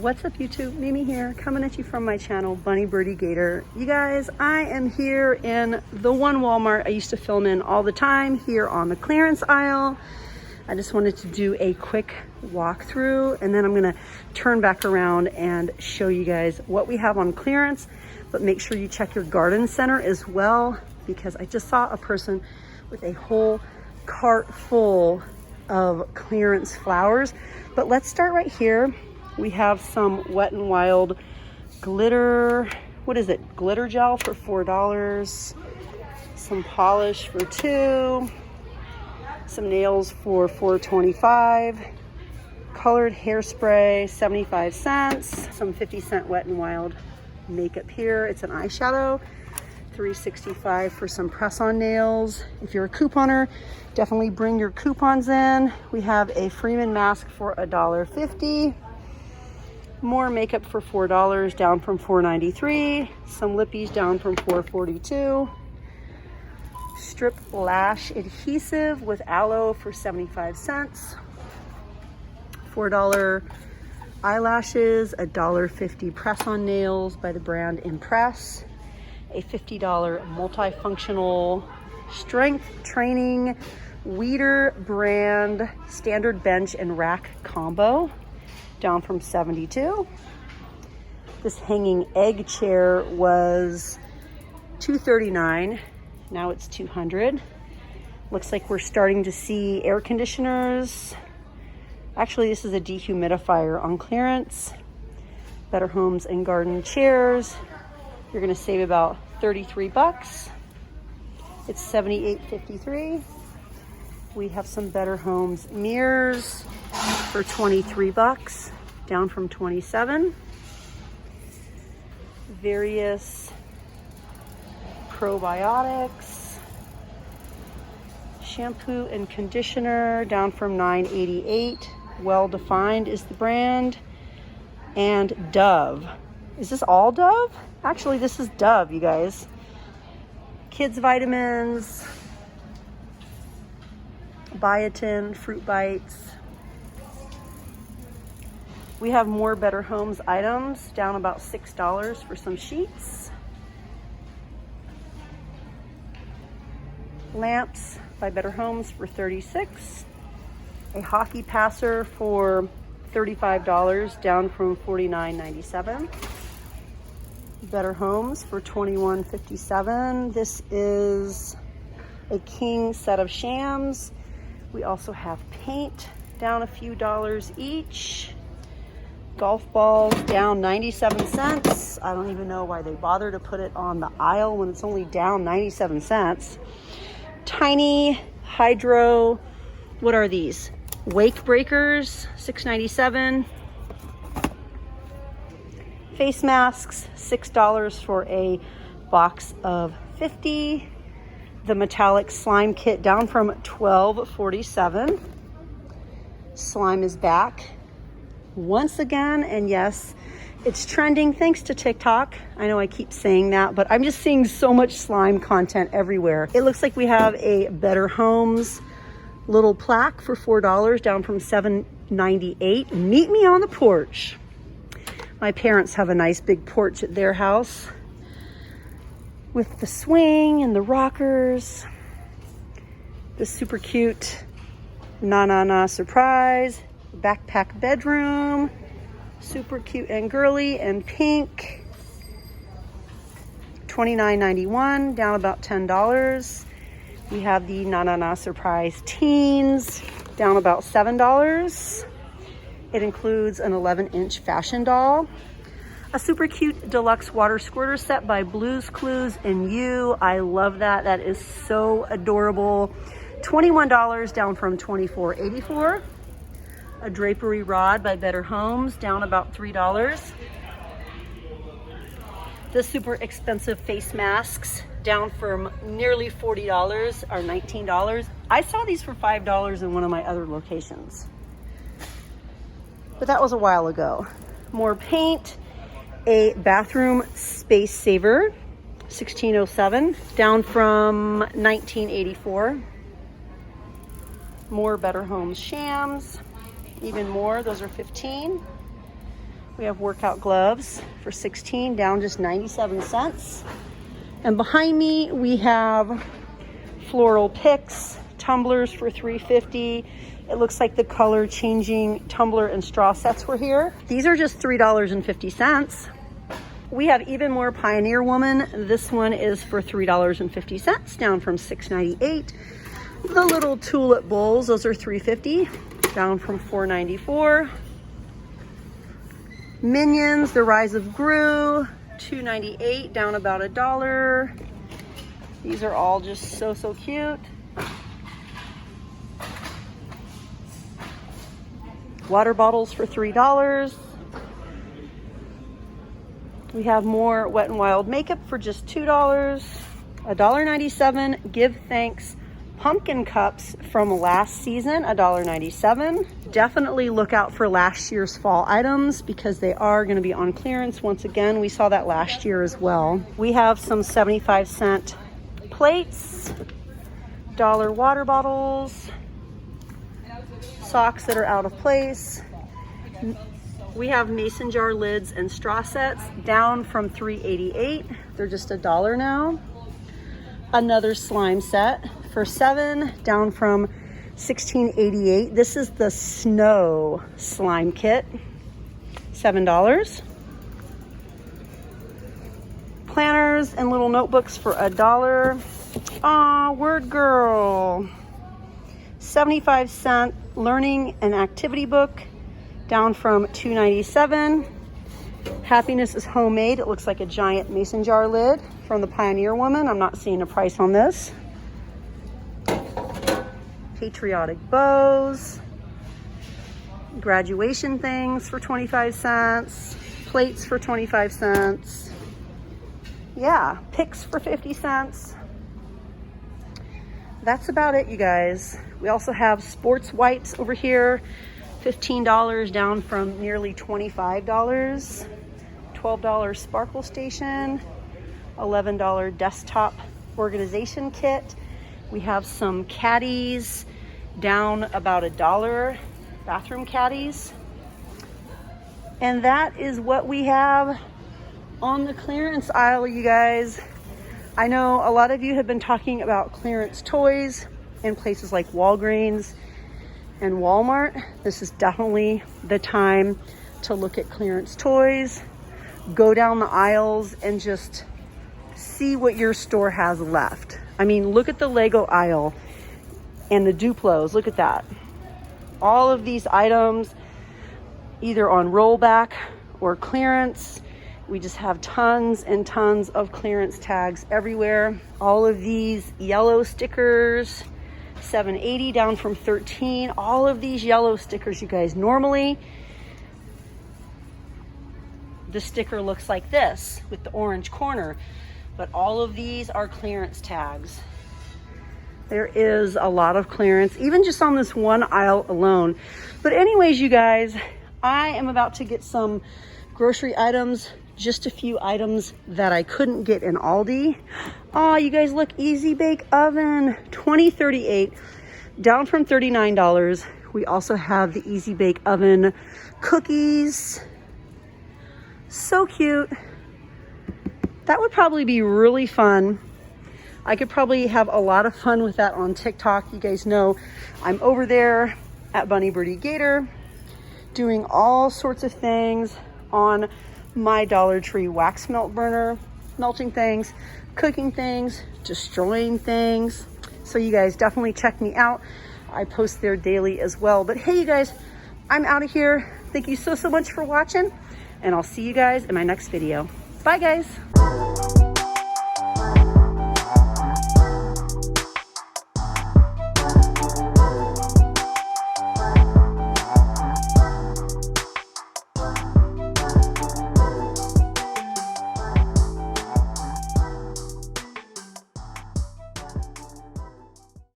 What's up YouTube? Mimi here, coming at you from my channel, Bunny Birdy Gator. You guys, I am here in the one Walmart I used to film in all the time, here on the clearance aisle. I just wanted to do a quick walkthrough and then I'm gonna turn back around and show you guys what we have on clearance. But make sure you check your garden center as well, because I just saw a person with a whole cart full of clearance flowers. But let's start right here. We have some Wet n Wild glitter, what is it? Glitter gel for $4. Some polish for $2. Some nails for $4.25. Colored hairspray, 75 cents. Some 50-cent Wet n Wild makeup here. It's an eyeshadow, $3.65 for some press-on nails. If you're a couponer, definitely bring your coupons in. We have a Freeman mask for $1.50. More makeup for $4, down from $4.93. Some lippies down from $4.42. Strip lash adhesive with aloe for 75 cents. $4 eyelashes, $1.50 press-on nails by the brand Impress. A $50 multifunctional strength training Weeder brand standard bench and rack combo, down from $72. This hanging egg chair was $239. Now it's $200. Looks like we're starting to see air conditioners. Actually, this is a dehumidifier on clearance. Better Homes and Garden chairs. You're gonna save about 33 bucks. It's $78.53. We have some Better Homes mirrors for 23 bucks, down from 27. Various probiotics, shampoo and conditioner, down from $9.88. Well Defined is the brand. And Dove. Is this all Dove? Actually, this is Dove, you guys. Kids vitamins, biotin, fruit bites. We have more Better Homes items, down about $6 for some sheets. Lamps by Better Homes for $36. A hockey passer for $35, down from $49.97. Better Homes for $21.57. This is a king set of shams. We also have paint, down a few dollars each. Golf balls, down 97 cents. I don't even know why they bother to put it on the aisle when it's only down 97 cents. Tiny hydro, what are these? Wake breakers, $6.97. Face masks, $6 for a box of 50. The metallic slime kit, down from $12.47. Slime is back once again, and yes, it's trending thanks to TikTok. I know I keep saying that, but I'm just seeing so much slime content everywhere. It looks like we have a Better Homes little plaque for $4, down from $7.98. Meet me on the porch. My parents have a nice big porch at their house with the swing and the rockers. The super cute Na surprise backpack bedroom, super cute and girly and pink. $29.91, down about $10. We have the Na surprise teens, down about $7. It includes an 11-inch fashion doll. A super cute deluxe water squirter set by Blue's Clues and You. I love that. That is so adorable. $21, down from $24.84. A drapery rod by Better Homes, down about $3. The super expensive face masks, down from nearly $40, are $19. I saw these for $5 in one of my other locations, but that was a while ago. More paint. A bathroom space saver, $16.07, down from $19.84. More Better Homes shams, even more, those are $15. We have workout gloves for $16, down just 97 cents. And behind me, we have floral picks, tumblers for $3.50. It looks like the color changing tumbler and straw sets were here. These are just $3.50. We have even more Pioneer Woman. This one is for $3.50, down from $6.98. The little tulip bowls, those are $3.50, down from $4.94. Minions, The Rise of Gru, $2.98, down about $1. These are all just so cute. Water bottles for $3. We have more Wet n Wild makeup for just $2. $1.97. Give Thanks pumpkin cups from last season, $1.97. Definitely look out for last year's fall items because they are going to be on clearance once again. We saw that last year as well. We have some 75-cent plates, $1 water bottles, socks that are out of place. We have mason jar lids and straw sets, down from $3.88. They're just $1 now. Another slime set for $7, down from $16.88. This is the snow slime kit, $7. Planners and little notebooks for $1. Aw, Word Girl. 75-cent learning and activity book, down from $2.97. Happiness is Homemade. It looks like a giant mason jar lid from the Pioneer Woman. I'm not seeing a price on this. Patriotic bows. Graduation things for 25 cents. Plates for 25 cents. Yeah, picks for 50 cents. That's about it, you guys. We also have sports wipes over here. $15, down from nearly $25. $12 sparkle station. $11 desktop organization kit. We have some caddies, down about $1. Bathroom caddies. And that is what we have on the clearance aisle, you guys. I know a lot of you have been talking about clearance toys in places like Walgreens and Walmart. This is definitely the time to look at clearance toys. Go down the aisles and just see what your store has left. I mean, look at the Lego aisle and the Duplos. Look at that. All of these items either on rollback or clearance. We just have tons and tons of clearance tags everywhere. All of these yellow stickers, $7.80, down from $13. All of these yellow stickers, you guys, normally the sticker looks like this with the orange corner, but all of these are clearance tags. There is a lot of clearance, even just on this one aisle alone. But anyways, you guys, I am about to get some grocery items, just a few items that I couldn't get in Aldi. Oh, you guys, look, Easy Bake Oven, $20.38, down from $39. We also have the Easy Bake Oven cookies. So cute. That would probably be really fun. I could probably have a lot of fun with that on TikTok. You guys know I'm over there at Bunny Birdy Gator doing all sorts of things on my Dollar Tree wax melt burner, melting things, cooking things, destroying things. So you guys definitely check me out. I post there daily as well. But hey, you guys, I'm out of here. Thank you so much for watching, and I'll see you guys in my next video. Bye, guys.